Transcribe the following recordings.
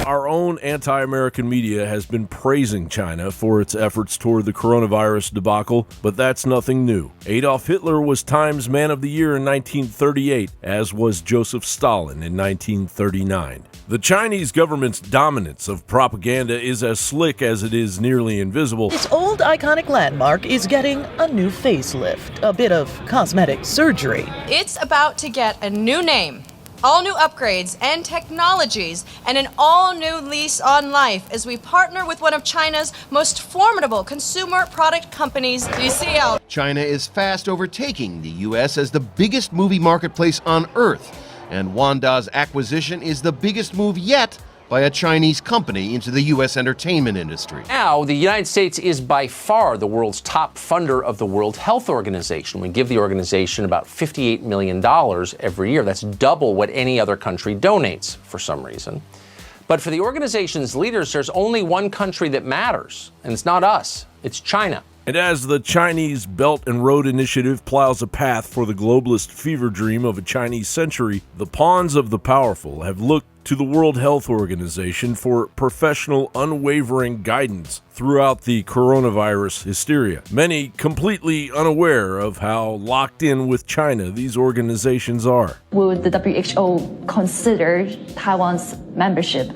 Our own anti-American media has been praising China for its efforts toward the coronavirus debacle, but that's nothing new. Adolf Hitler was Time's Man of the Year in 1938, as was Joseph Stalin in 1939. The Chinese government's dominance of propaganda is as slick as it is nearly invisible. This old iconic landmark is getting a new facelift, a bit of cosmetic surgery. It's about to get a new name, all new upgrades and technologies, and an all-new lease on life as we partner with one of China's most formidable consumer product companies, TCL. China is fast overtaking the U.S. as the biggest movie marketplace on Earth, and Wanda's acquisition is the biggest move yet by a Chinese company into the U.S. entertainment industry. Now, the United States is by far the world's top funder of the World Health Organization. We give the organization about $58 million every year. That's double what any other country donates for some reason. But for the organization's leaders, there's only one country that matters, and it's not us, it's China. And as the Chinese Belt and Road Initiative plows a path for the globalist fever dream of a Chinese century, the pawns of the powerful have looked to the World Health Organization for professional, unwavering guidance throughout the coronavirus hysteria. Many completely unaware of how locked in with China these organizations are. Will the WHO consider Taiwan's membership?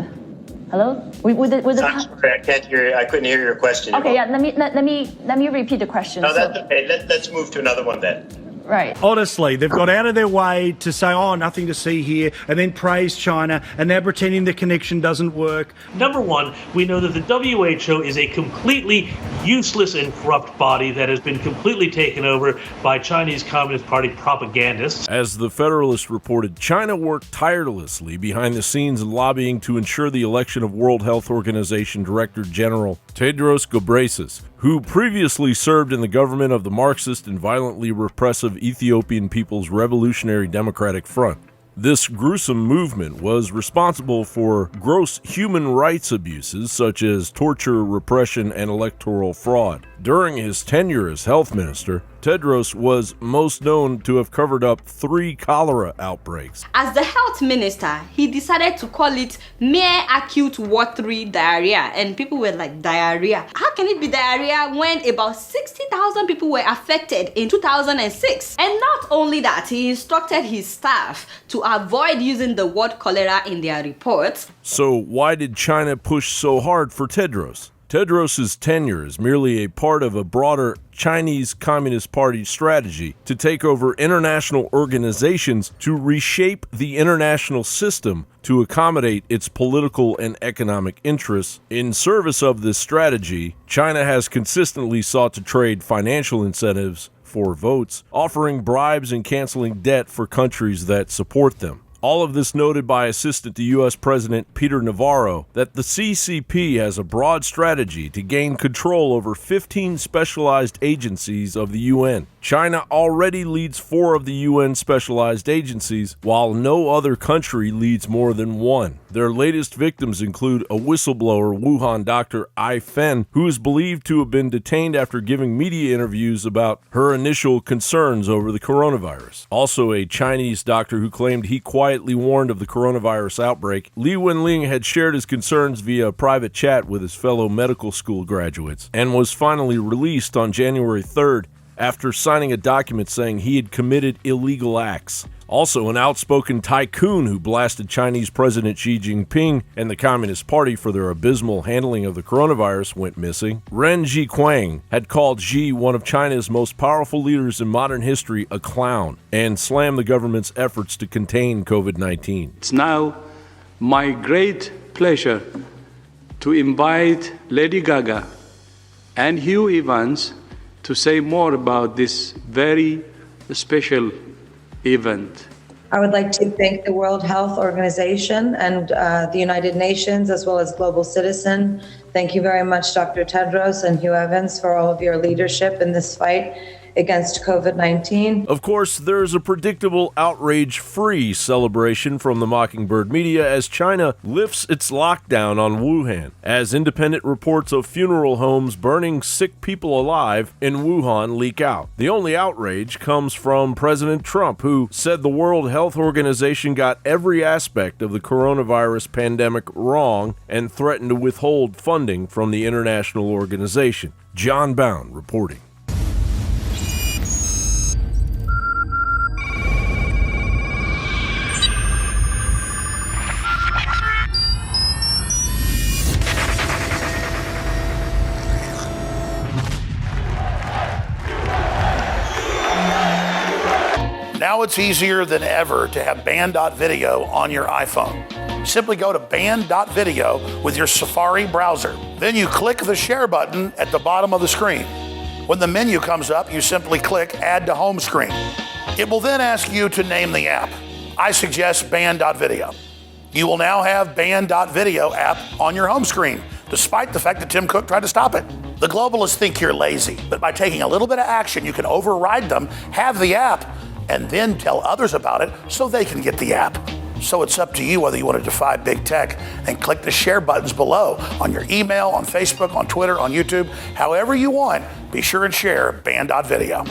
Hello? I'm sorry, I can't hear you. I couldn't hear your question. Okay, yeah. Let me repeat the question. No, that's okay. Let's move to another one then. Right. Honestly, they've got out of their way to say, oh, nothing to see here, and then praise China, and they're pretending the connection doesn't work. Number one, we know that the WHO is a completely useless and corrupt body that has been completely taken over by Chinese Communist Party propagandists. As the Federalist reported, China worked tirelessly behind the scenes in lobbying to ensure the election of World Health Organization Director General Tedros Ghebreyesus, who previously served in the government of the Marxist and violently repressive Ethiopian People's Revolutionary Democratic Front. This gruesome movement was responsible for gross human rights abuses such as torture, repression, and electoral fraud. During his tenure as health minister, Tedros was most known to have covered up 3 cholera outbreaks. As the health minister, he decided to call it mere acute watery diarrhea, and people were like, diarrhea? How can it be diarrhea when about 60,000 people were affected in 2006? And not only that, he instructed his staff to avoid using the word cholera in their reports. So why did China push so hard for Tedros? Tedros' tenure is merely a part of a broader Chinese Communist Party strategy to take over international organizations to reshape the international system to accommodate its political and economic interests. In service of this strategy, China has consistently sought to trade financial incentives for votes, offering bribes and canceling debt for countries that support them. All of this noted by Assistant to U.S. President Peter Navarro that the CCP has a broad strategy to gain control over 15 specialized agencies of the UN. China already leads 4 of the UN specialized agencies, while no other country leads more than 1. Their latest victims include a whistleblower, Wuhan Dr. Ai Fen, who is believed to have been detained after giving media interviews about her initial concerns over the coronavirus. Also, a Chinese doctor who claimed he quietly warned of the coronavirus outbreak. Li Wenling had shared his concerns via a private chat with his fellow medical school graduates and was finally released on January 3rd after signing a document saying he had committed illegal acts. Also, an outspoken tycoon who blasted Chinese President Xi Jinping and the Communist Party for their abysmal handling of the coronavirus went missing. Ren Jiquang had called Xi, one of China's most powerful leaders in modern history, a clown, and slammed the government's efforts to contain COVID-19. It's now my great pleasure to invite Lady Gaga and Hugh Evans to say more about this very special event. I would like to thank the World Health Organization and the United Nations, as well as Global Citizen. Thank you very much, Dr. Tedros and Hugh Evans, for all of your leadership in this fight against COVID-19. Of course, there's a predictable outrage-free celebration from the Mockingbird media as China lifts its lockdown on Wuhan, as independent reports of funeral homes burning sick people alive in Wuhan leak out. The only outrage comes from President Trump, who said the World Health Organization got every aspect of the coronavirus pandemic wrong and threatened to withhold funding from the international organization. John Bound reporting. Now it's easier than ever to have band.video on your iPhone. Simply go to band.video with your Safari browser. Then you click the share button at the bottom of the screen. When the menu comes up, you simply click Add to Home Screen. It will then ask you to name the app. I suggest band.video. You will now have band.video app on your home screen, despite the fact that Tim Cook tried to stop it. The globalists think you're lazy, but by taking a little bit of action, you can override them, have the app, and then tell others about it so they can get the app. So it's up to you whether you want to defy big tech and click the share buttons below on your email, on Facebook, on Twitter, on YouTube, however you want. Be sure and share band.video.